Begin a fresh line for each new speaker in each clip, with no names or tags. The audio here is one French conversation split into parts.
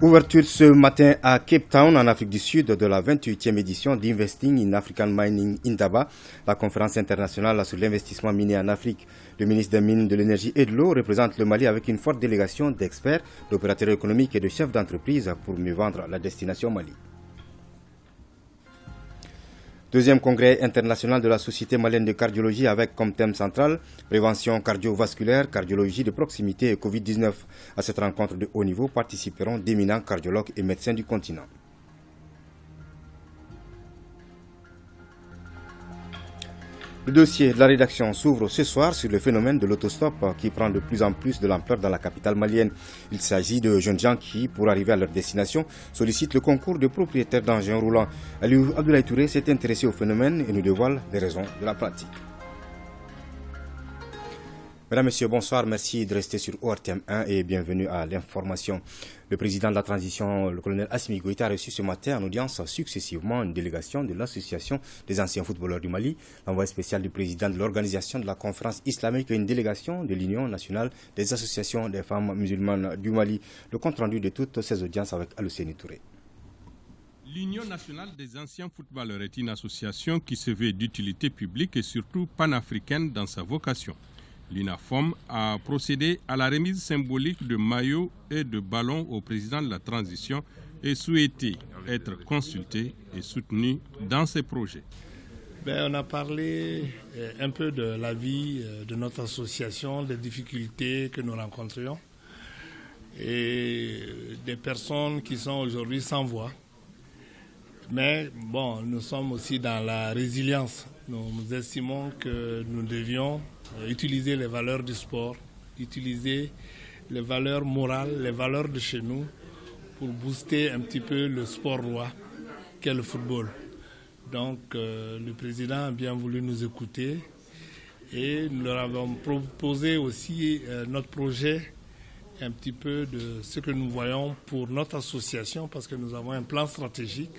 Ouverture ce matin à Cape Town, en Afrique du Sud, de la 28e édition d'Investing in African Mining Indaba, la conférence internationale sur l'investissement minier en Afrique. Le ministre des Mines, de l'Énergie et de l'Eau représente le Mali avec une forte délégation d'experts, d'opérateurs économiques et de chefs d'entreprise pour mieux vendre la destination Mali. Deuxième congrès international de la Société malienne de cardiologie avec comme thème central prévention cardiovasculaire, cardiologie de proximité et Covid-19. À cette rencontre de haut niveau participeront d'éminents cardiologues et médecins du continent. Le dossier de la rédaction s'ouvre ce soir sur le phénomène de l'autostop qui prend de plus en plus de l'ampleur dans la capitale malienne. Il s'agit de jeunes gens qui, pour arriver à leur destination, sollicitent le concours de propriétaires d'engins roulants. Aliou Abdoulaye Touré s'est intéressé au phénomène et nous dévoile les raisons de la pratique. Mesdames, Messieurs, bonsoir. Merci de rester sur ORTM 1 et bienvenue à l'information. Le président de la transition, le colonel Assimi Goïta, a reçu ce matin en audience successivement une délégation de l'Association des anciens footballeurs du Mali, l'envoyé spécial du président de l'organisation de la conférence islamique et une délégation de l'Union nationale des associations des femmes musulmanes du Mali. Le compte-rendu de toutes ces audiences avec Alousseni Touré.
L'Union nationale des anciens footballeurs est une association qui se veut d'utilité publique et surtout panafricaine dans sa vocation. L'INAFOM a procédé à la remise symbolique de maillots et de ballons au président de la transition et souhaité être consulté et soutenu dans ses projets.
On a parlé un peu de la vie de notre association, des difficultés que nous rencontrions et des personnes qui sont aujourd'hui sans voix. Mais bon, nous sommes aussi dans la résilience. Nous estimons que nous devions utiliser les valeurs du sport, utiliser les valeurs morales, les valeurs de chez nous pour booster un petit peu le sport roi qu'est le football. Donc le président a bien voulu nous écouter et nous leur avons proposé aussi notre projet, un petit peu de ce que nous voyons pour notre association parce que nous avons un plan stratégique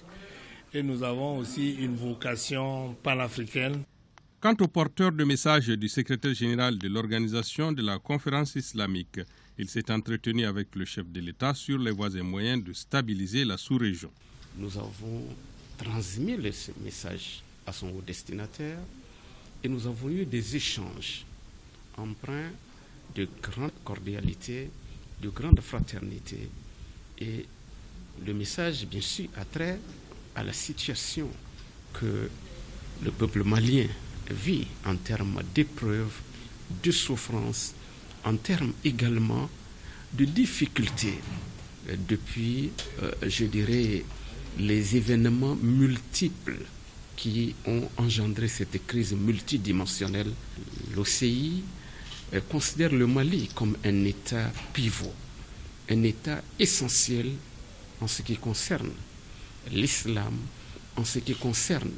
et nous avons aussi une vocation panafricaine.
Quant au porteur de message du secrétaire général de l'organisation de la conférence islamique, il s'est entretenu avec le chef de l'État sur les voies et moyens de stabiliser la sous-région.
Nous avons transmis ce message à son destinataire et nous avons eu des échanges empreints de grande cordialité, de grande fraternité. Et le message, bien sûr, a trait à la situation que le peuple malien vit en termes d'épreuves, de souffrances, en termes également de difficultés depuis, je dirais, les événements multiples qui ont engendré cette crise multidimensionnelle. L'OCI considère le Mali comme un État pivot, un État essentiel en ce qui concerne l'islam, en ce qui concerne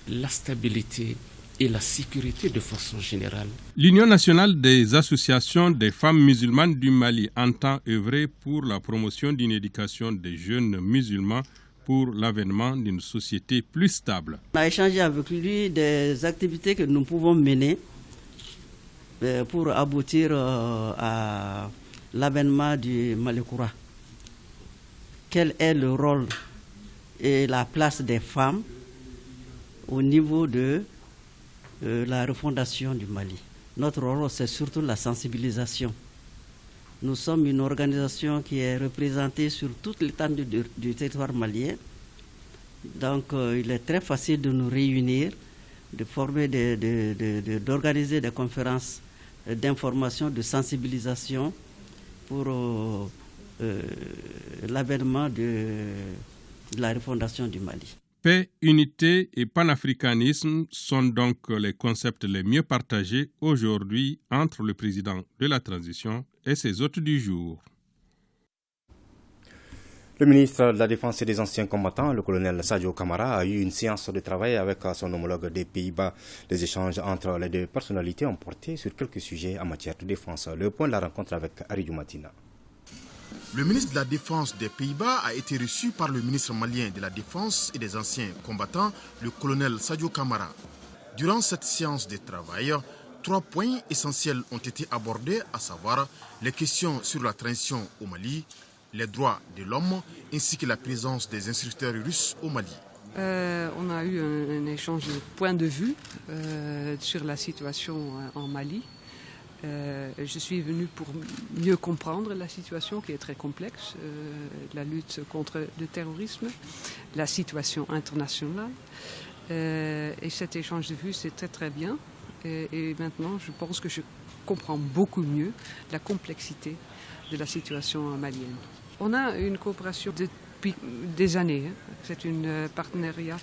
la stabilité et la sécurité de façon générale.
L'Union nationale des associations des femmes musulmanes du Mali entend œuvrer pour la promotion d'une éducation des jeunes musulmans pour l'avènement d'une société plus stable.
On a échangé avec lui des activités que nous pouvons mener pour aboutir à l'avènement du Malikoura. Quel est le rôle et la place des femmes au niveau de la refondation du Mali. Notre rôle, c'est surtout la sensibilisation. Nous sommes une organisation qui est représentée sur toute l'étendue du territoire malien. Donc, il est très facile de nous réunir, de former, d'organiser des conférences d'information, de sensibilisation pour l'avènement de la refondation du Mali.
Paix, unité et panafricanisme sont donc les concepts les mieux partagés aujourd'hui entre le président de la transition et ses hôtes du jour.
Le ministre de la Défense et des anciens combattants, le colonel Sadio Kamara, a eu une séance de travail avec son homologue des Pays-Bas. Les échanges entre les deux personnalités ont porté sur quelques sujets en matière de défense. Le point de la rencontre avec Aridou Matina.
Le ministre de la Défense des Pays-Bas a été reçu par le ministre malien de la Défense et des anciens combattants, le colonel Sadio Kamara. Durant cette séance de travail, 3 points essentiels ont été abordés, à savoir les questions sur la transition au Mali, les droits de l'homme ainsi que la présence des instructeurs russes au Mali.
On a eu un échange de points de vue sur la situation en Mali. Je suis venue pour mieux comprendre la situation qui est très complexe, la lutte contre le terrorisme, la situation internationale. Et cet échange de vues, c'est très très bien. Et maintenant, je pense que je comprends beaucoup mieux la complexité de la situation malienne. On a une coopération depuis des années. C'est un partenariat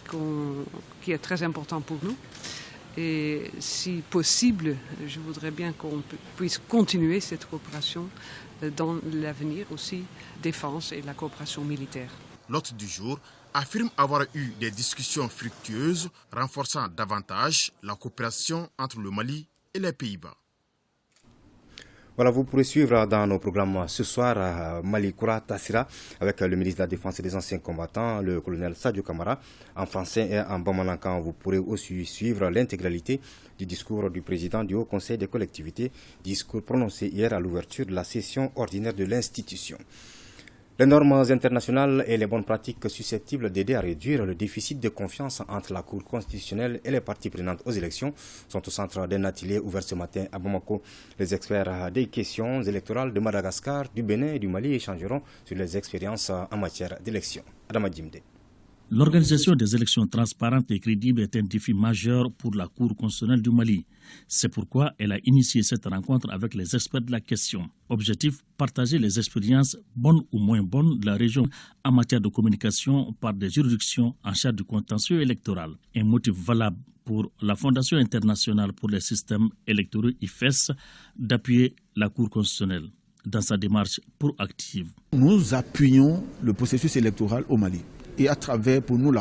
qui est très important pour nous. Et si possible, je voudrais bien qu'on puisse continuer cette coopération dans l'avenir aussi, défense et la coopération militaire.
L'hôte du jour affirme avoir eu des discussions fructueuses renforçant davantage la coopération entre le Mali et les Pays-Bas.
Voilà, vous pourrez suivre dans nos programmes ce soir Malikoura Tassira avec le ministre de la Défense et des Anciens Combattants, le colonel Sadio Kamara, en français et en bamalankan. Vous pourrez aussi suivre l'intégralité du discours du président du Haut Conseil des collectivités, discours prononcé hier à l'ouverture de la session ordinaire de l'institution. Les normes internationales et les bonnes pratiques susceptibles d'aider à réduire le déficit de confiance entre la Cour constitutionnelle et les parties prenantes aux élections sont au centre d'un atelier ouvert ce matin à Bamako. Les experts des questions électorales de Madagascar, du Bénin et du Mali échangeront sur les expériences en matière d'élection. Adama Djimde.
L'organisation des élections transparentes et crédibles est un défi majeur pour la Cour constitutionnelle du Mali. C'est pourquoi elle a initié cette rencontre avec les experts de la question. Objectif, partager les expériences, bonnes ou moins bonnes, de la région en matière de communication par des juridictions en charge du contentieux électoral. Un motif valable pour la Fondation internationale pour les systèmes électoraux IFES d'appuyer la Cour constitutionnelle dans sa démarche proactive.
Nous appuyons le processus électoral au Mali. Et à travers, pour nous,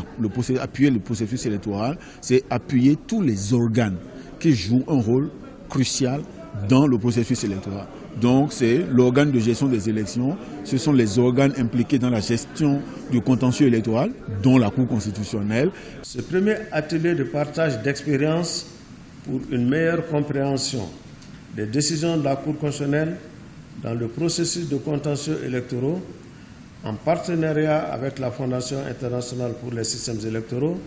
appuyer le processus électoral, c'est appuyer tous les organes qui jouent un rôle crucial dans le processus électoral. Donc, c'est l'organe de gestion des élections, ce sont les organes impliqués dans la gestion du contentieux électoral, dont la Cour constitutionnelle.
Ce premier atelier de partage d'expérience pour une meilleure compréhension des décisions de la Cour constitutionnelle dans le processus de contentieux électoraux, en partenariat avec la Fondation internationale pour les systèmes électoraux,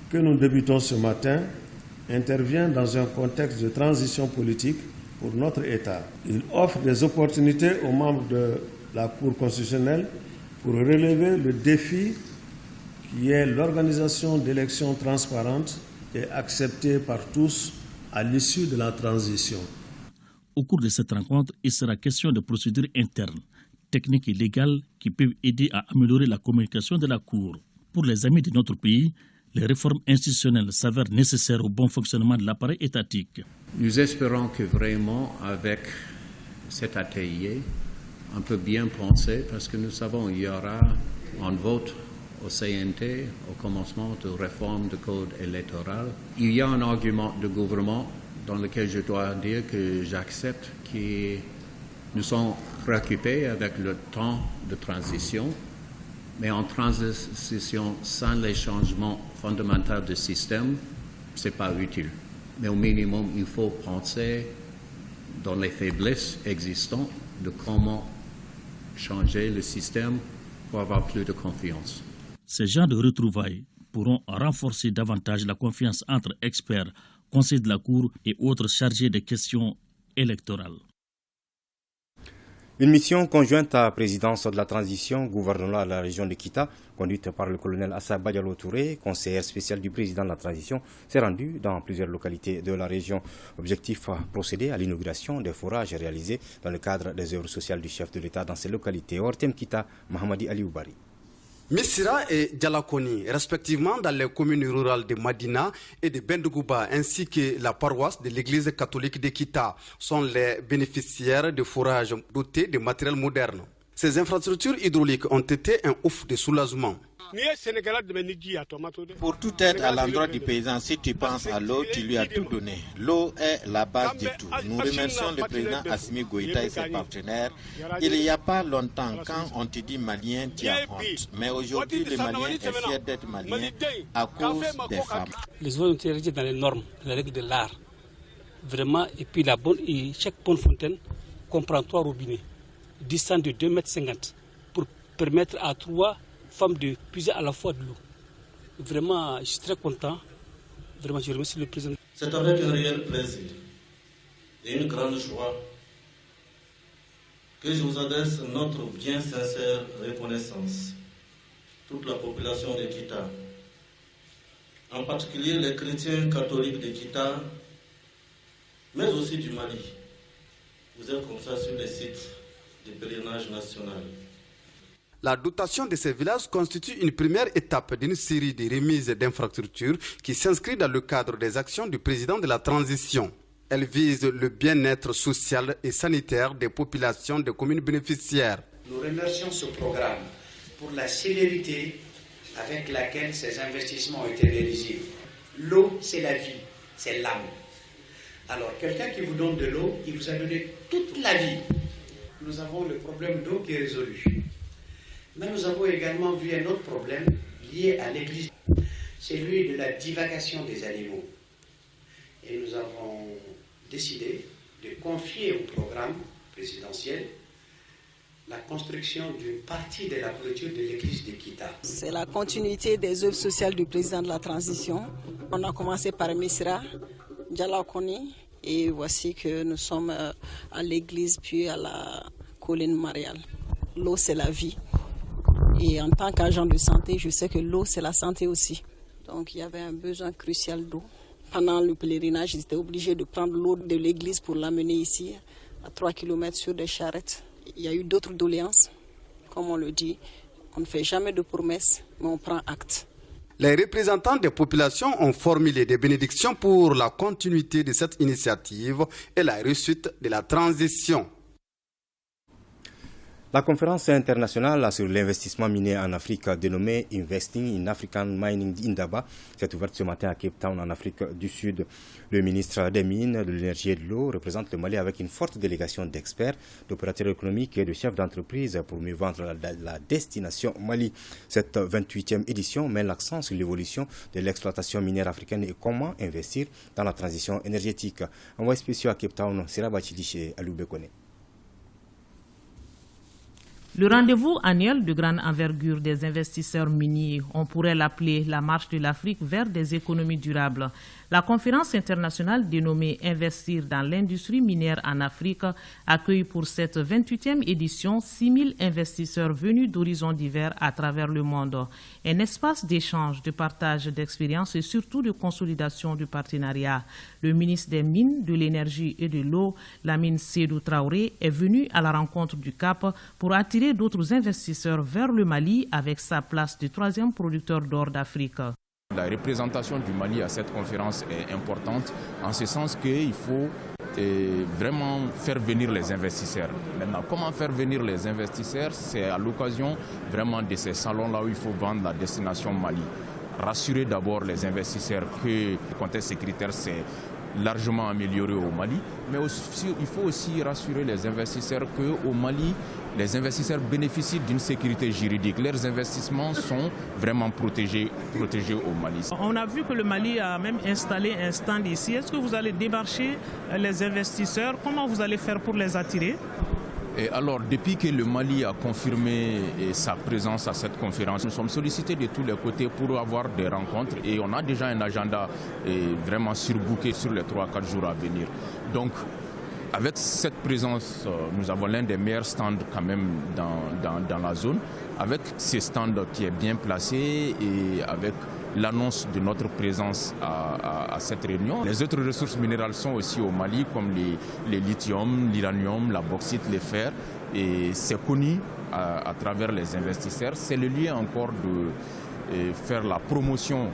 que nous débutons ce matin, intervient dans un contexte de transition politique pour notre État. Il offre des opportunités aux membres de la Cour constitutionnelle pour relever le défi qui est l'organisation d'élections transparentes et acceptées par tous à l'issue de la transition.
Au cours de cette rencontre, il sera question de procédures internes, techniques et légales qui peuvent aider à améliorer la communication de la Cour. Pour les amis de notre pays, les réformes institutionnelles s'avèrent nécessaires au bon fonctionnement de l'appareil étatique.
Nous espérons que vraiment, avec cet atelier, on peut bien penser, parce que nous savons qu'il y aura un vote au CNT au commencement de réforme du code électoral. Il y a un argument de gouvernement dans lequel je dois dire que j'accepte que nous sommes préoccupés avec le temps de transition, mais en transition sans les changements fondamentaux du système, ce n'est pas utile. Mais au minimum, il faut penser dans les faiblesses existantes de comment changer le système pour avoir plus de confiance.
Ces genres de retrouvailles pourront renforcer davantage la confiance entre experts, conseils de la Cour et autres chargés des questions électorales.
Une mission conjointe à la présidence de la transition gouvernementale de la région de Kita, conduite par le colonel Assa Badialo Touré, conseiller spécial du président de la transition, s'est rendue dans plusieurs localités de la région. Objectif, procéder à l'inauguration des forages réalisés dans le cadre des œuvres sociales du chef de l'État dans ces localités. Ortem Kita, Mahamadi Ali Oubari.
Missira et Djalakoni, respectivement dans les communes rurales de Madina et de Bendouba, ainsi que la paroisse de l'église catholique de Kita, sont les bénéficiaires de forages dotés de matériel moderne. Ces infrastructures hydrauliques ont été un ouf de soulagement.
Pour tout être à l'endroit du paysan, si tu penses à l'eau, tu lui as tout donné. L'eau est la base de tout. Nous remercions le président Assimi Goïta et ses partenaires. Il n'y a pas longtemps, quand on te dit malien, tu as honte. Mais aujourd'hui, le malien est fier d'être malien à cause des femmes.
Les eaux ont été régies dans les normes, les règles de l'art. Vraiment, et puis chaque bonne fontaine comprend 3 robinets, distants de 2,50 m permettre à 3 femmes de puiser à la fois de l'eau. Vraiment, je suis très content. Vraiment, je remercie le président.
C'est avec un réel plaisir et une grande joie que je vous adresse notre bien sincère reconnaissance. Toute la population de Kita, en particulier les chrétiens catholiques de Kita, mais aussi du Mali. Vous êtes comme ça sur les sites du pèlerinage national.
La dotation de ces villages constitue une première étape d'une série de remises d'infrastructures qui s'inscrit dans le cadre des actions du président de la transition. Elle vise le bien-être social et sanitaire des populations des communes bénéficiaires.
Nous remercions ce programme pour la célérité avec laquelle ces investissements ont été réalisés. L'eau, c'est la vie, c'est l'âme. Alors, quelqu'un qui vous donne de l'eau, il vous a donné toute la vie. Nous avons le problème d'eau qui est résolu. Mais nous avons également vu un autre problème lié à l'église, celui de la divagation des animaux. Et nous avons décidé de confier au programme présidentiel la construction d'une partie de la clôture de l'église de Kita.
C'est la continuité des œuvres sociales du président de la transition. On a commencé par Misra, Djalakoni, et voici que nous sommes à l'église puis à la colline mariale. L'eau, c'est la vie. Et en tant qu'agent de santé, je sais que l'eau, c'est la santé aussi. Donc il y avait un besoin crucial d'eau. Pendant le pèlerinage, ils étaient obligés de prendre l'eau de l'église pour l'amener ici, à 3 km sur des charrettes. Il y a eu d'autres doléances. Comme on le dit, on ne fait jamais de promesses, mais on prend acte.
Les représentants des populations ont formulé des bénédictions pour la continuité de cette initiative et la réussite de la transition.
La conférence internationale sur l'investissement minier en Afrique, dénommée Investing in African Mining Indaba, s'est ouverte ce matin à Cape Town, en Afrique du Sud. Le ministre des Mines, de l'Énergie et de l'Eau représente le Mali avec une forte délégation d'experts, d'opérateurs économiques et de chefs d'entreprise pour mieux vendre la destination Mali. Cette 28e édition met l'accent sur l'évolution de l'exploitation minière africaine et comment investir dans la transition énergétique. Envoyé spécial à Cape Town, Sira Bachili et Alou Bekone.
Le rendez-vous annuel de grande envergure des investisseurs miniers, on pourrait l'appeler la marche de l'Afrique vers des économies durables. La conférence internationale dénommée Investir dans l'industrie minière en Afrique accueille pour cette 28e édition 6000 investisseurs venus d'horizons divers à travers le monde. Un espace d'échange, de partage d'expériences et surtout de consolidation du partenariat. Le ministre des Mines, de l'Énergie et de l'Eau, Lamine Sédou Traoré, est venu à la rencontre du Cap pour attirer d'autres investisseurs vers le Mali avec sa place de 3e producteur d'or d'Afrique.
La représentation du Mali à cette conférence est importante en ce sens qu'il faut vraiment faire venir les investisseurs. Maintenant, comment faire venir les investisseurs? C'est à l'occasion vraiment de ces salons-là où il faut vendre la destination Mali. Rassurer d'abord les investisseurs que le contexte sécuritaire s'est largement amélioré au Mali, mais aussi, il faut aussi rassurer les investisseurs qu'au Mali, les investisseurs bénéficient d'une sécurité juridique. Leurs investissements sont vraiment protégés au Mali.
On a vu que le Mali a même installé un stand ici. Est-ce que vous allez démarcher les investisseurs? Comment vous allez faire pour les attirer?
Et alors, depuis que le Mali a confirmé sa présence à cette conférence, nous sommes sollicités de tous les côtés pour avoir des rencontres et on a déjà un agenda vraiment surbooké sur les 3-4 jours à venir. Donc, avec cette présence, nous avons l'un des meilleurs stands quand même dans la zone, avec ces stands qui est bien placé et avec l'annonce de notre présence à cette réunion. Les autres ressources minérales sont aussi au Mali, comme les lithium, l'uranium, la bauxite, les fers. Et c'est connu à travers les investisseurs. C'est le lieu encore de faire la promotion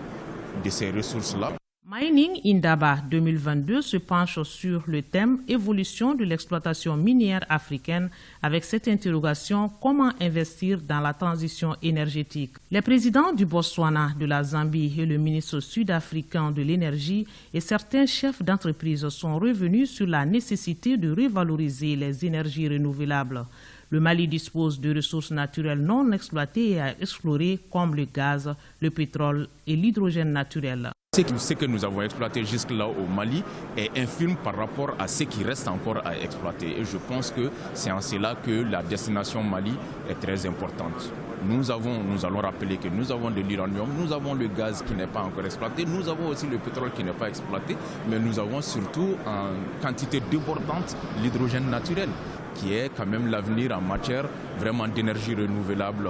de ces ressources-là.
Mining Indaba 2022 se penche sur le thème évolution de l'exploitation minière africaine avec cette interrogation comment investir dans la transition énergétique. Les présidents du Botswana, de la Zambie et le ministre sud-africain de l'énergie et certains chefs d'entreprise sont revenus sur la nécessité de revaloriser les énergies renouvelables. Le Mali dispose de ressources naturelles non exploitées et à explorer comme le gaz, le pétrole et l'hydrogène naturel.
Ce que nous avons exploité jusque-là au Mali est infime par rapport à ce qui reste encore à exploiter. Et je pense que c'est en cela que la destination Mali est très importante. Nous allons rappeler que nous avons de l'uranium, nous avons le gaz qui n'est pas encore exploité, nous avons aussi le pétrole qui n'est pas exploité, mais nous avons surtout en quantité débordante l'hydrogène naturel, qui est quand même l'avenir en matière vraiment d'énergie renouvelable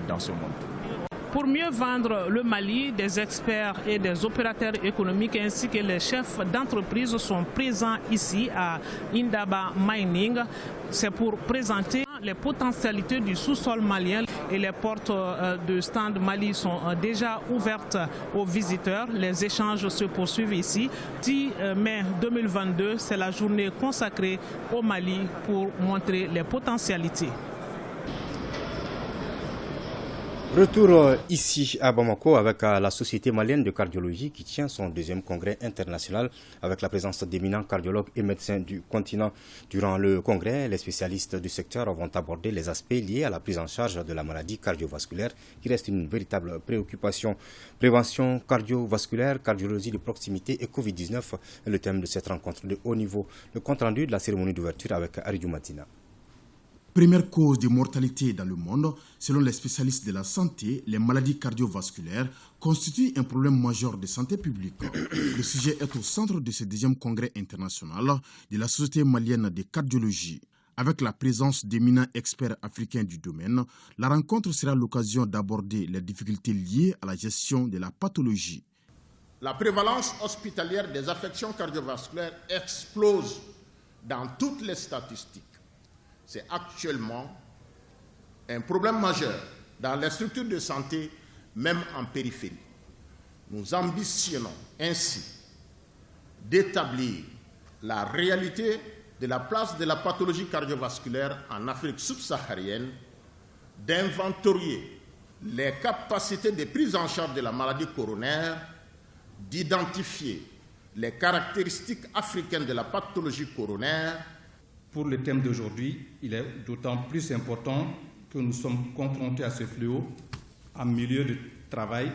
dans ce monde.
Pour mieux vendre le Mali, des experts et des opérateurs économiques ainsi que les chefs d'entreprise sont présents ici à Indaba Mining. C'est pour présenter les potentialités du sous-sol malien et les portes de stand Mali sont déjà ouvertes aux visiteurs. Les échanges se poursuivent ici. 10 mai 2022, c'est la journée consacrée au Mali pour montrer les potentialités.
Retour ici à Bamako avec la Société malienne de cardiologie qui tient son deuxième congrès international avec la présence d'éminents cardiologues et médecins du continent. Durant le congrès, les spécialistes du secteur vont aborder les aspects liés à la prise en charge de la maladie cardiovasculaire qui reste une véritable préoccupation. Prévention cardiovasculaire, cardiologie de proximité et Covid-19 est le thème de cette rencontre de haut niveau. Le compte rendu de la cérémonie d'ouverture avec Aridou Matina.
Première cause de mortalité dans le monde, selon les spécialistes de la santé, les maladies cardiovasculaires constituent un problème majeur de santé publique. Le sujet est au centre de ce deuxième congrès international de la Société malienne de cardiologie. Avec la présence d'éminents experts africains du domaine, la rencontre sera l'occasion d'aborder les difficultés liées à la gestion de la pathologie.
La prévalence hospitalière des affections cardiovasculaires explose dans toutes les statistiques. C'est actuellement un problème majeur dans les structures de santé, même en périphérie. Nous ambitionnons ainsi d'établir la réalité de la place de la pathologie cardiovasculaire en Afrique subsaharienne, d'inventorier les capacités de prise en charge de la maladie coronaire, d'identifier les caractéristiques africaines de la pathologie coronaire.
Pour le thème d'aujourd'hui, il est d'autant plus important que nous sommes confrontés à ce fléau en milieu de travail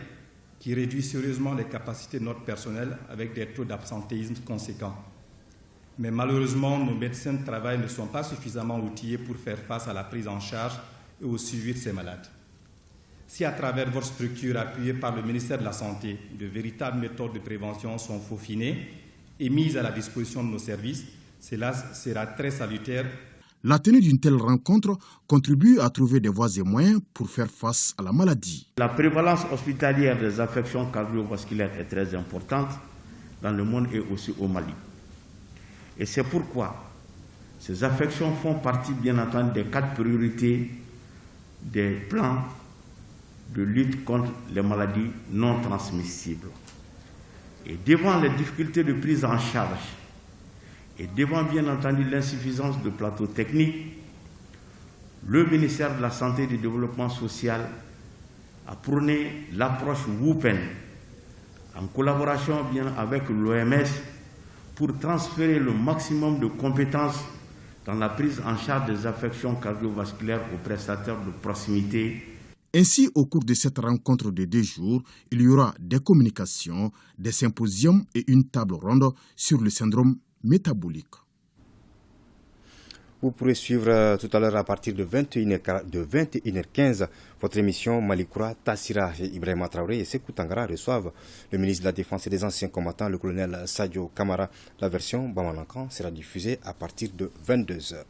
qui réduit sérieusement les capacités de notre personnel avec des taux d'absentéisme conséquents. Mais malheureusement, nos médecins de travail ne sont pas suffisamment outillés pour faire face à la prise en charge et au suivi de ces malades. Si à travers votre structure appuyée par le ministère de la Santé, de véritables méthodes de prévention sont peaufinées et mises à la disposition de nos services, cela sera très salutaire.
La tenue d'une telle rencontre contribue à trouver des voies et moyens pour faire face à la maladie.
La prévalence hospitalière des affections cardiovasculaires est très importante dans le monde et aussi au Mali. Et c'est pourquoi ces affections font partie, bien entendu, des 4 priorités des plans de lutte contre les maladies non transmissibles. Et devant les difficultés de prise en charge, et devant bien entendu l'insuffisance de plateaux techniques, le ministère de la Santé et du Développement social a prôné l'approche WUPEN en collaboration bien avec l'OMS pour transférer le maximum de compétences dans la prise en charge des affections cardiovasculaires aux prestataires de proximité.
Ainsi, au cours de cette rencontre de 2 jours, il y aura des communications, des symposiums et une table ronde sur le syndrome métabolique.
Vous pourrez suivre tout à l'heure à partir de 21h15 votre émission Malikoura. Tassira et Ibrahima Traoré et Sékou Tangara reçoivent le ministre de la Défense et des Anciens Combattants, le colonel Sadio Kamara. La version Bamalankan sera diffusée à partir de 22h.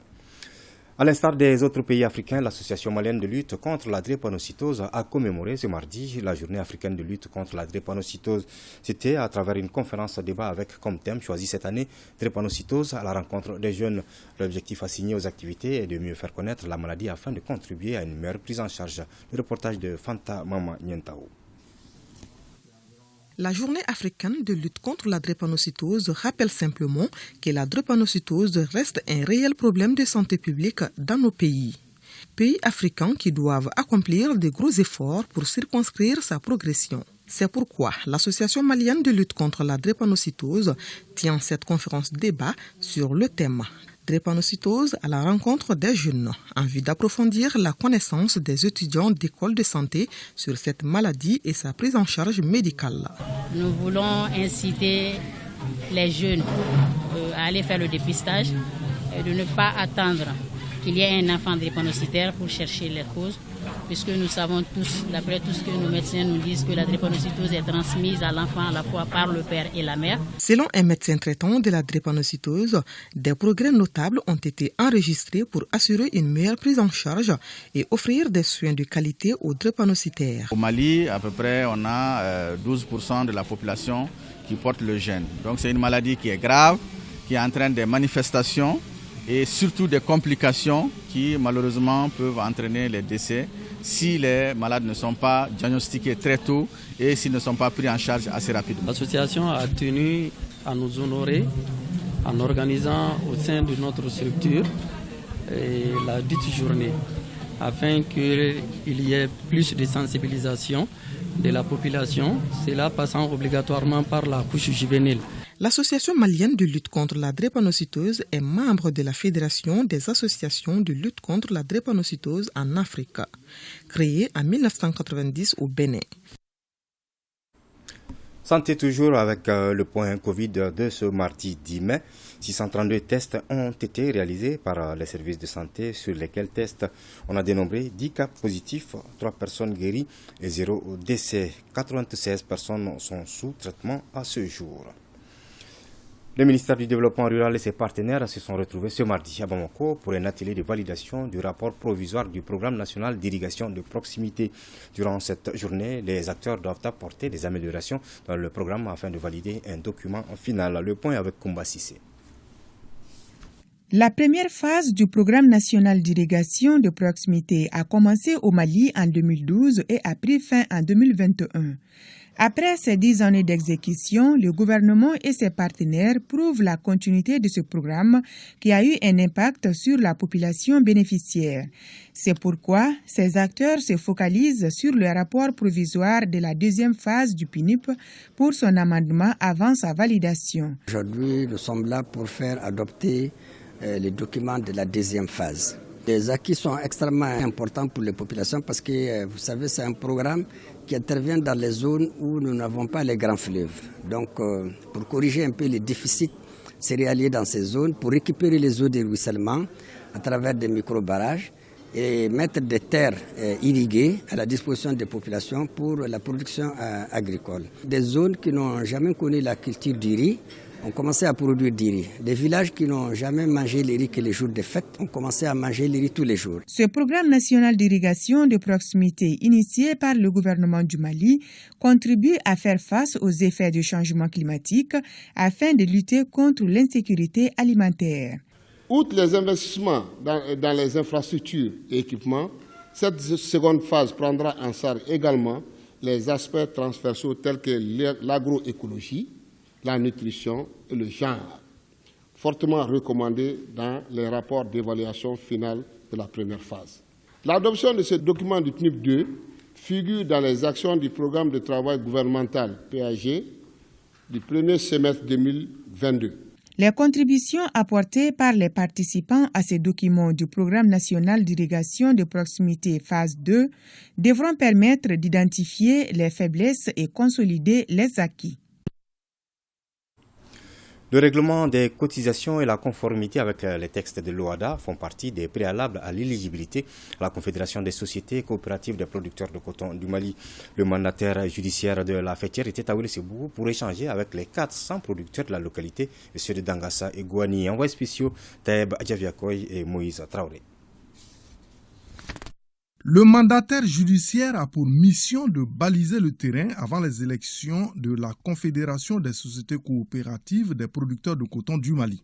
À l'instar des autres pays africains, l'Association malienne de lutte contre la drépanocytose a commémoré ce mardi la journée africaine de lutte contre la drépanocytose. C'était à travers une conférence débat avec comme thème choisi cette année drépanocytose à la rencontre des jeunes. L'objectif assigné aux activités est de mieux faire connaître la maladie afin de contribuer à une meilleure prise en charge. Le reportage de Fanta Mama Nientao.
La journée africaine de lutte contre la drépanocytose rappelle simplement que la drépanocytose reste un réel problème de santé publique dans nos pays. Pays africains qui doivent accomplir de gros efforts pour circonscrire sa progression. C'est pourquoi l'Association malienne de lutte contre la drépanocytose tient cette conférence débat sur le thème Drépanocytose à la rencontre des jeunes. Envie d'approfondir la connaissance des étudiants d'école de santé sur cette maladie et sa prise en charge médicale.
Nous voulons inciter les jeunes à aller faire le dépistage et de ne pas attendre qu'il y ait un enfant drépanocytaire pour chercher les causes, puisque nous savons tous, d'après tout ce que nos médecins nous disent, que la drépanocytose est transmise à l'enfant à la fois par le père et la mère.
Selon un médecin traitant de la drépanocytose, des progrès notables ont été enregistrés pour assurer une meilleure prise en charge et offrir des soins de qualité aux drépanocytaires.
Au Mali, à peu près, on a 12% de la population qui porte le gène. Donc c'est une maladie qui est grave, qui entraîne des manifestations et surtout des complications qui malheureusement peuvent entraîner les décès si les malades ne sont pas diagnostiqués très tôt et s'ils ne sont pas pris en charge assez rapidement.
L'association a tenu à nous honorer en organisant au sein de notre structure la dite journée afin qu'il y ait plus de sensibilisation de la population, cela passant obligatoirement par la couche juvénile.
L'Association malienne de lutte contre la drépanocytose est membre de la Fédération des associations de lutte contre la drépanocytose en Afrique, créée en 1990 au Bénin.
Santé toujours avec le point Covid de ce mardi 10 mai. 632 tests ont été réalisés par les services de santé sur lesquels tests on a dénombré 10 cas positifs, 3 personnes guéries et 0 décès. 96 personnes sont sous traitement à ce jour. Le ministère du Développement rural et ses partenaires se sont retrouvés ce mardi à Bamako pour un atelier de validation du rapport provisoire du programme national d'irrigation de proximité. Durant cette journée, les acteurs doivent apporter des améliorations dans le programme afin de valider un document final. Le point avec Koumba Sissé.
La première phase du programme national d'irrigation de proximité a commencé au Mali en 2012 et a pris fin en 2021. Après ces 10 années d'exécution, le gouvernement et ses partenaires prouvent la continuité de ce programme qui a eu un impact sur la population bénéficiaire. C'est pourquoi ces acteurs se focalisent sur le rapport provisoire de la deuxième phase du PNUP pour son amendement avant sa validation.
Aujourd'hui, nous sommes là pour faire adopter les documents de la deuxième phase. Les acquis sont extrêmement importants pour les populations parce que, vous savez, c'est un programme qui intervient dans les zones où nous n'avons pas les grands fleuves. Donc, pour corriger un peu les déficits céréaliers dans ces zones, pour récupérer les eaux de ruissellement à travers des micro-barrages et mettre des terres irriguées à la disposition des populations pour la production agricole. Des zones qui n'ont jamais connu la culture du riz ont commencé à produire du riz. Des villages qui n'ont jamais mangé le riz que les jours de fête ont commencé à manger le riz tous les jours.
Ce programme national d'irrigation de proximité initié par le gouvernement du Mali contribue à faire face aux effets du changement climatique afin de lutter contre l'insécurité alimentaire.
Outre les investissements dans les infrastructures et équipements, cette seconde phase prendra en charge également les aspects transversaux tels que l'agroécologie, la nutrition et le genre, fortement recommandés dans les rapports d'évaluation finale de la première phase. L'adoption de ce document du PNUP 2 figure dans les actions du programme de travail gouvernemental PAG du premier semestre 2022.
Les contributions apportées par les participants à ces documents du Programme national d'irrigation de proximité phase 2 devront permettre d'identifier les faiblesses et consolider les acquis.
Le règlement des cotisations et la conformité avec les textes de l'OHADA font partie des préalables à l'éligibilité à la Confédération des sociétés coopératives des producteurs de coton du Mali. Le mandataire judiciaire de la fêtière était à Ouéléssébougou pour échanger avec les 400 producteurs de la localité, ceux de Dangassa et Gouani. Envoyés spéciaux Taïeb Adjaviakoy et Moïse Traoré.
Le mandataire judiciaire a pour mission de baliser le terrain avant les élections de la Confédération des sociétés coopératives des producteurs de coton du Mali.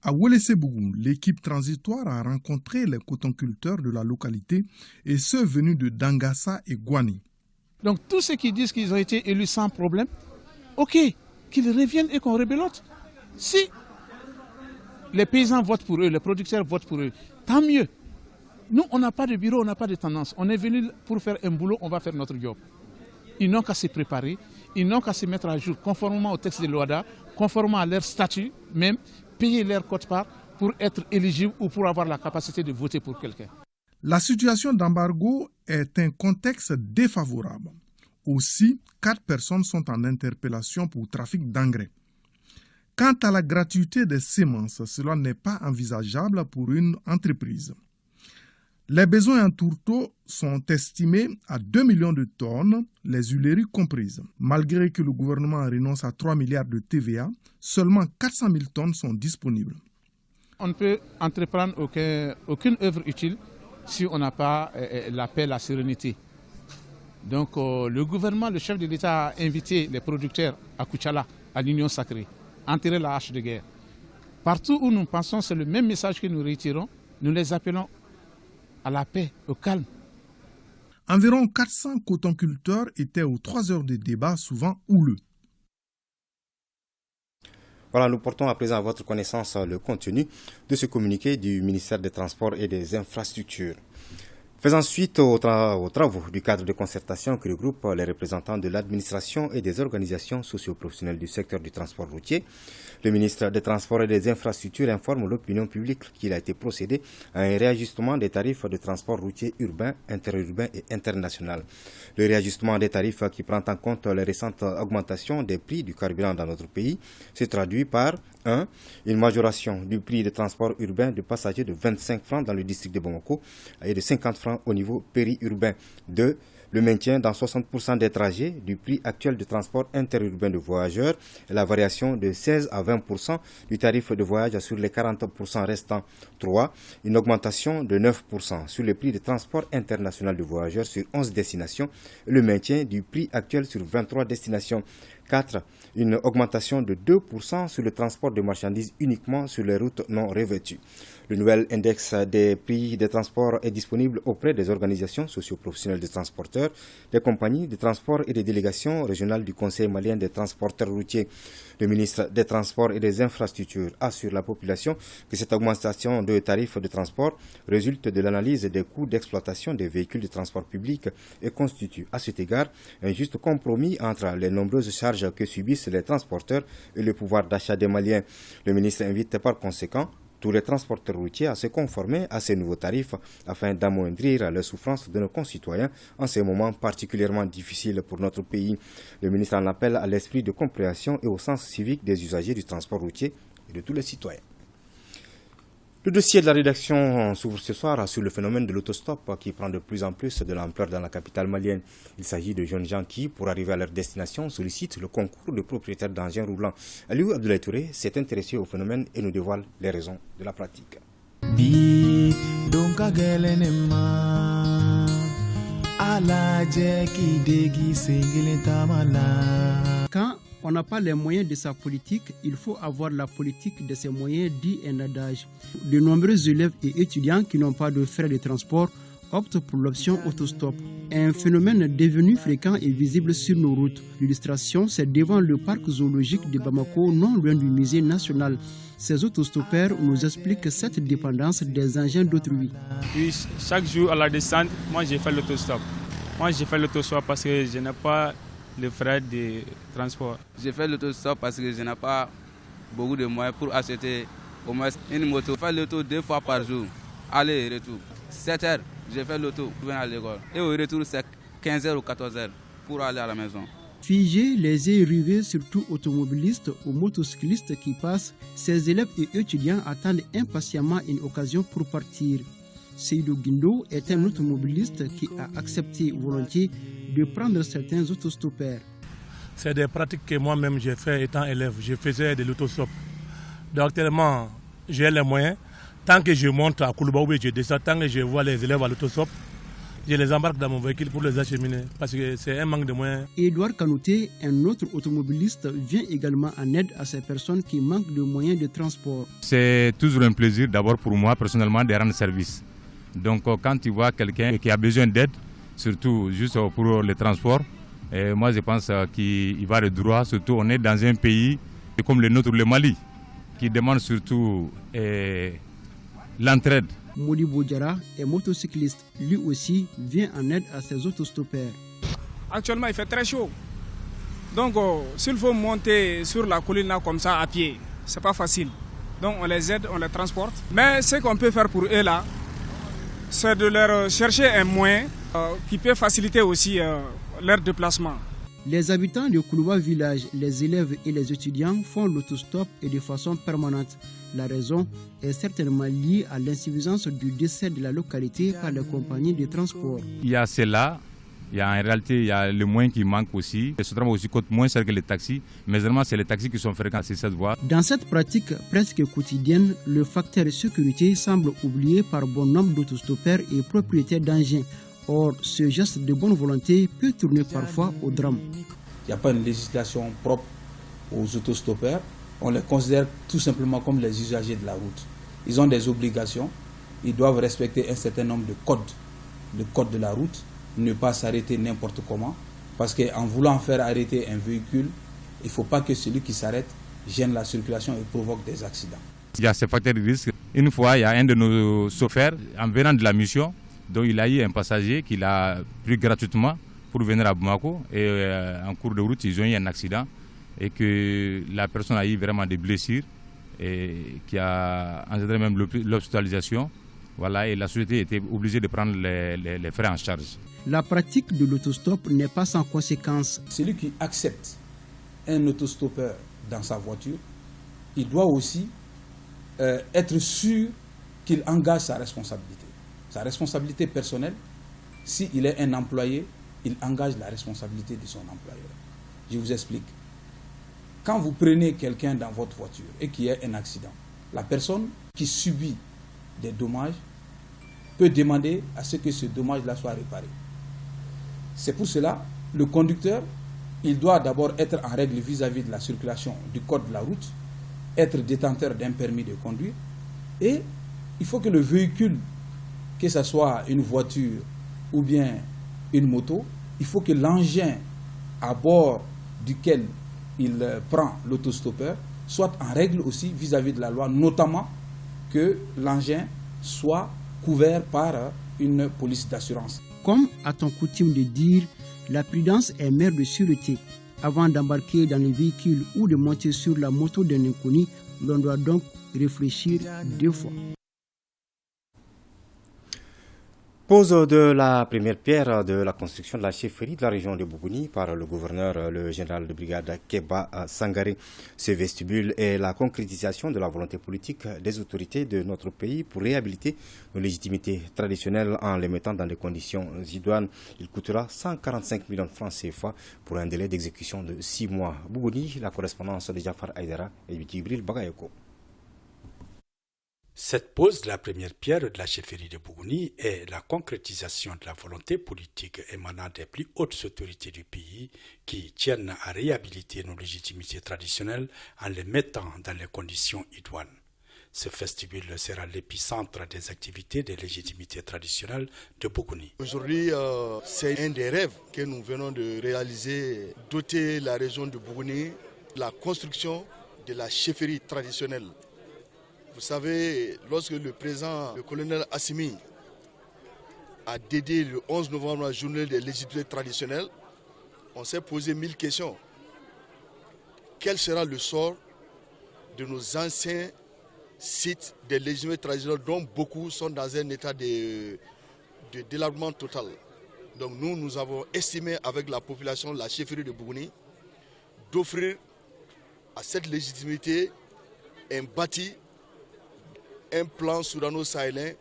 À Ouéléssébougou, l'équipe transitoire a rencontré les cotonculteurs de la localité et ceux venus de Dangassa et Gouani.
Donc tous ceux qui disent qu'ils ont été élus sans problème, ok, qu'ils reviennent et qu'on rebelote. Si les paysans votent pour eux, les producteurs votent pour eux, tant mieux. Nous, on n'a pas de bureau, on n'a pas de tendance. On est venu pour faire un boulot, on va faire notre job. Ils n'ont qu'à se préparer, ils n'ont qu'à se mettre à jour conformément au texte de l'OHADA, conformément à leur statut même, payer leur quote-part pour être éligible ou pour avoir la capacité de voter pour quelqu'un.
La situation d'embargo est un contexte défavorable. Aussi, 4 personnes sont en interpellation pour trafic d'engrais. Quant à la gratuité des semences, cela n'est pas envisageable pour une entreprise. Les besoins en tourteaux sont estimés à 2 millions de tonnes, les huileries comprises. Malgré que le gouvernement renonce à 3 milliards de TVA, seulement 400 000 tonnes sont disponibles.
On ne peut entreprendre aucune œuvre utile si on n'a pas la paix, la sérénité. Donc le gouvernement, le chef de l'État a invité les producteurs à Koutchala, à l'Union sacrée, à enterrer la hache de guerre. Partout où nous pensons, c'est le même message que nous retirons. Nous les appelons à la paix, au calme.
Environ 400 cotonculteurs étaient aux 3 heures de débat, souvent houleux.
Voilà, nous portons à présent à votre connaissance le contenu de ce communiqué du ministère des Transports et des Infrastructures. Faisant suite aux travaux du cadre de concertation qui regroupe les représentants de l'administration et des organisations socio-professionnelles du secteur du transport routier, le ministre des Transports et des Infrastructures informe l'opinion publique qu'il a été procédé à un réajustement des tarifs de transport routier urbain, interurbain et international. Le réajustement des tarifs qui prend en compte les récentes augmentations des prix du carburant dans notre pays se traduit par 1. Une majoration du prix de transport urbain de passagers de 25 francs dans le district de Bamako et de 50 francs au niveau périurbain. 2. Le maintien dans 60% des trajets du prix actuel de transport interurbain de voyageurs et la variation de 16 à 20% du tarif de voyage sur les 40% restants. 3. Une augmentation de 9% sur le prix de transport international de voyageurs sur 11 destinations et le maintien du prix actuel sur 23 destinations. 4. Une augmentation de 2% sur le transport de marchandises uniquement sur les routes non revêtues. Le nouvel index des prix des transports est disponible auprès des organisations socio-professionnelles des transporteurs, des compagnies de transport et des délégations régionales du Conseil malien des transporteurs routiers. Le ministre des Transports et des Infrastructures assure la population que cette augmentation de tarifs de transport résulte de l'analyse des coûts d'exploitation des véhicules de transport public et constitue à cet égard un juste compromis entre les nombreuses charges que subissent les transporteurs et le pouvoir d'achat des Maliens. Le ministre invite par conséquent tous les transporteurs routiers à se conformer à ces nouveaux tarifs afin d'amoindrir les souffrances de nos concitoyens en ces moments particulièrement difficiles pour notre pays. Le ministre en appelle à l'esprit de compréhension et au sens civique des usagers du transport routier et de tous les citoyens. Le dossier de la rédaction s'ouvre ce soir sur le phénomène de l'autostop qui prend de plus en plus de l'ampleur dans la capitale malienne. Il s'agit de jeunes gens qui, pour arriver à leur destination, sollicitent le concours de propriétaires d'engins roulants. Aliou Abdoulaye Touré s'est intéressé au phénomène et nous dévoile les raisons de la pratique.
Quand on n'a pas les moyens de sa politique, il faut avoir la politique de ses moyens, dit un adage. De nombreux élèves et étudiants qui n'ont pas de frais de transport optent pour l'option autostop. Un phénomène devenu fréquent et visible sur nos routes. L'illustration, c'est devant le parc zoologique de Bamako, non loin du musée national. Ces autostoppeurs nous expliquent cette dépendance des engins d'autrui.
Oui, chaque jour à la descente, moi j'ai fait l'autostop. Moi j'ai fait l'autostop parce que je n'ai pas le frais de transport.
J'ai fait l'autostop parce que je n'ai pas beaucoup de moyens pour acheter au moins une moto. Je fais l'auto 2 fois par jour, aller et retour. 7 heures, j'ai fait l'auto pour venir à l'école. Et au retour, c'est 15 heures ou 14 heures pour aller à la maison.
Figés, les yeux rivés, surtout automobilistes ou motocyclistes qui passent, ces élèves et étudiants attendent impatiemment une occasion pour partir. Seydou Guindo est un automobiliste qui a accepté volontiers de prendre certains autostoppeurs.
C'est des pratiques que moi-même j'ai fait étant élève. Je faisais de l'autostop. Donc tellement j'ai les moyens, tant que je monte à Kouloubaoubé, je descends, tant que je vois les élèves à l'autostop, je les embarque dans mon véhicule pour les acheminer parce que c'est un manque de moyens.
Edouard Kanouté, un autre automobiliste, vient également en aide à ces personnes qui manquent de moyens de transport.
C'est toujours un plaisir d'abord pour moi personnellement de rendre service. Donc quand tu vois quelqu'un qui a besoin d'aide, surtout juste pour le transport, moi je pense qu'il va de droit, surtout on est dans un pays comme le nôtre, le Mali, qui demande surtout l'entraide.
Modi Boudjara est motocycliste. Lui aussi vient en aide à ses autostoppeurs.
Actuellement, il fait très chaud. Donc, s'il faut monter sur la colline comme ça à pied, c'est pas facile. Donc on les aide, on les transporte. Mais ce qu'on peut faire pour eux là, c'est de leur chercher un moyen qui peut faciliter aussi leur déplacement.
Les habitants de Koulouba village, les élèves et les étudiants font l'autostop et de façon permanente. La raison est certainement liée à l'insuffisance du dessert de la localité par les compagnies de transport.
Il y a cela, en réalité il y a le moyen qui manque aussi. Ce tram aussi coûte moins cher que les taxis, mais vraiment c'est les taxis qui sont fréquents sur cette voie.
Dans cette pratique presque quotidienne, le facteur sécurité semble oublié par bon nombre d'autostoppeurs et propriétaires d'engins. Or, ce geste de bonne volonté peut tourner parfois au drame.
Il n'y a pas une législation propre aux autostoppeurs. On les considère tout simplement comme les usagers de la route. Ils ont des obligations. Ils doivent respecter un certain nombre de codes de la route, ne pas s'arrêter n'importe comment. Parce qu'en voulant faire arrêter un véhicule, il ne faut pas que celui qui s'arrête gêne la circulation et provoque des accidents.
Il y a ces facteurs de risque. Une fois, il y a un de nos chauffeurs, en venant de la mission, donc il a eu un passager qu'il a pris gratuitement pour venir à Bamako et en cours de route ils ont eu un accident et que la personne a eu vraiment des blessures et qui a engendré même l'hospitalisation. Voilà, et la société était obligée de prendre les frais en charge.
La pratique de l'autostop n'est pas sans conséquence.
Celui qui accepte un autostoppeur dans sa voiture, il doit aussi être sûr qu'il engage sa responsabilité. Sa responsabilité personnelle, s'il est un employé, il engage la responsabilité de son employeur. Je vous explique. Quand vous prenez quelqu'un dans votre voiture et qu'il y a un accident, la personne qui subit des dommages peut demander à ce que ce dommage-là soit réparé. C'est pour cela, le conducteur, il doit d'abord être en règle vis-à-vis de la circulation du code de la route, être détenteur d'un permis de conduire, et il faut que le véhicule, que ce soit une voiture ou bien une moto, il faut que l'engin à bord duquel il prend l'autostoppeur soit en règle aussi vis-à-vis de la loi, notamment que l'engin soit couvert par une police d'assurance.
Comme a-t-on coutume de dire, la prudence est mère de sûreté. Avant d'embarquer dans les véhicules ou de monter sur la moto d'un inconnu, l'on doit donc réfléchir 2 fois.
Pose de la première pierre de la construction de la chefferie de la région de Bougouni par le gouverneur, le général de brigade Keba Sangaré. Ce vestibule est la concrétisation de la volonté politique des autorités de notre pays pour réhabiliter nos légitimités traditionnelles en les mettant dans des conditions idoines. Il coûtera 145 millions de francs CFA pour un délai d'exécution de 6 mois. Bougouni, la correspondance de Jafar Aïdara et Jibril Bagayoko.
Cette pose de la première pierre de la chefferie de Bougouni est la concrétisation de la volonté politique émanant des plus hautes autorités du pays qui tiennent à réhabiliter nos légitimités traditionnelles en les mettant dans les conditions idoines. Ce vestibule sera l'épicentre des activités des légitimités traditionnelles de Bougouni.
Aujourd'hui, c'est un des rêves que nous venons de réaliser, doter la région de Bougouni de la construction de la chefferie traditionnelle. Vous savez, lorsque le président, le colonel Assimi, a dédié le 11 novembre la journée des légitimités traditionnelles, on s'est posé 1000 questions. Quel sera le sort de nos anciens sites des légitimités traditionnelles dont beaucoup sont dans un état de délabrement total? Donc nous avons estimé avec la population, la chefferie de Bougouni, d'offrir à cette légitimité un bâti, un plan soudano-sahélien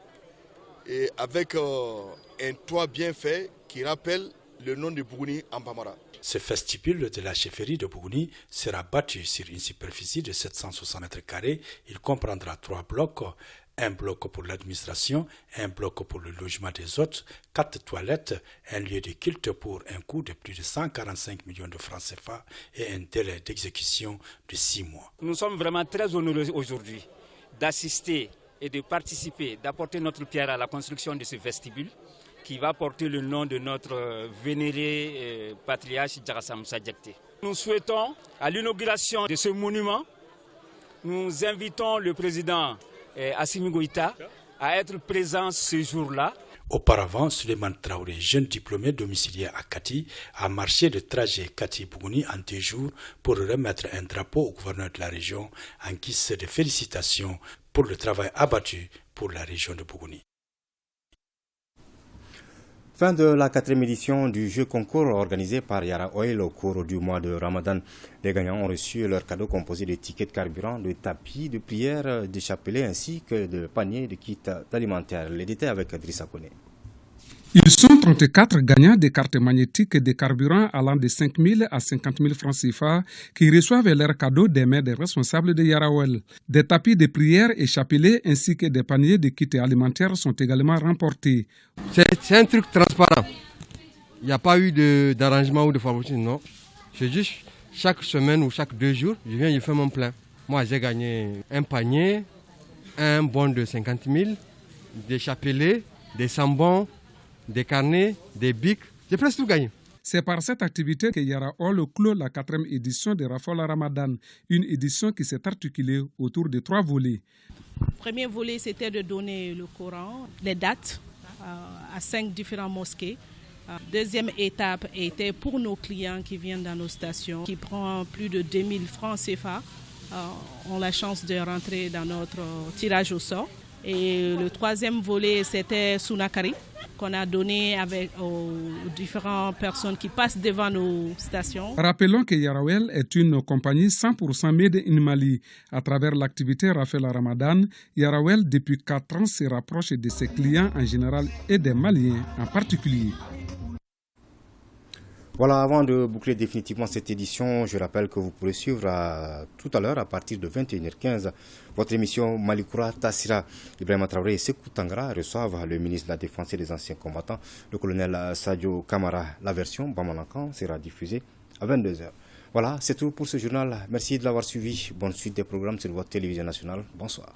et avec un toit bien fait qui rappelle le nom de Bougouni en Bambara.
Ce vestibule de la chefferie de Bougouni sera bâti sur une superficie de 760 m². Il comprendra 3 blocs, un bloc pour l'administration, un bloc pour le logement des hôtes, 4 toilettes, un lieu de culte pour un coût de plus de 145 millions de francs CFA et un délai d'exécution de 6 mois.
Nous sommes vraiment très honorés aujourd'hui d'assister et de participer, d'apporter notre pierre à la construction de ce vestibule qui va porter le nom de notre vénéré patriarche Djarassa Moussa Diakité. Nous souhaitons, à l'inauguration de ce monument, nous invitons le président Assimi Goïta à être présent ce jour-là.
Auparavant, Suleiman Traoré, jeune diplômé domicilié à Kati, a marché le trajet Kati-Bougouni en 2 jours pour remettre un drapeau au gouverneur de la région en guise de félicitations pour le travail abattu pour la région de Bougouni.
Fin de la 4e édition du jeu concours organisé par Yara Oil au cours du mois de Ramadan. Les gagnants ont reçu leur cadeau composé de tickets de carburant, de tapis, de prières, de chapelets ainsi que de paniers de kits alimentaires. Les détails avec Adrissa Koné.
Ils sont 34 gagnants des cartes magnétiques et des carburants allant de 5 000 à 50 000 francs CFA qui reçoivent leurs cadeaux des mains des responsables de Yarawel. Des tapis de prière et chapelets ainsi que des paniers de kits alimentaires sont également remportés.
C'est un truc transparent. Il n'y a pas eu d'arrangement ou de favoritisme, non. C'est juste chaque semaine ou chaque 2 jours, je fais mon plein. Moi, j'ai gagné un panier, un bon de 50 000, des chapelets, des sambons, des carnets, des bics, j'ai presque tout gagné.
C'est par cette activité que Yara Oil clôt la 4e édition de Rafale Ramadan, une édition qui s'est articulée autour de 3 volets.
Le premier volet, c'était de donner le Coran, les dates à 5 différentes mosquées. Deuxième étape était pour nos clients qui viennent dans nos stations, qui prennent plus de 2000 francs CFA, ont la chance de rentrer dans notre tirage au sort. Et le 3e volet, c'était Sunakari, qu'on a donné aux différentes personnes qui passent devant nos stations.
Rappelons que Yarawel est une compagnie 100% made in Mali. À travers l'activité Rafale Ramadan, Yarawel, depuis 4 ans, se rapproche de ses clients en général et des Maliens en particulier.
Voilà, avant de boucler définitivement cette édition, je rappelle que vous pourrez suivre tout à l'heure à partir de 21h15 votre émission Malikoura Tassira. Ibrahima Traoré et Sekou Tangara reçoivent le ministre de la Défense et des Anciens Combattants, le colonel Sadio Kamara. La version Bamanakan sera diffusée à 22h. Voilà, c'est tout pour ce journal. Merci de l'avoir suivi. Bonne suite des programmes sur votre télévision nationale. Bonsoir.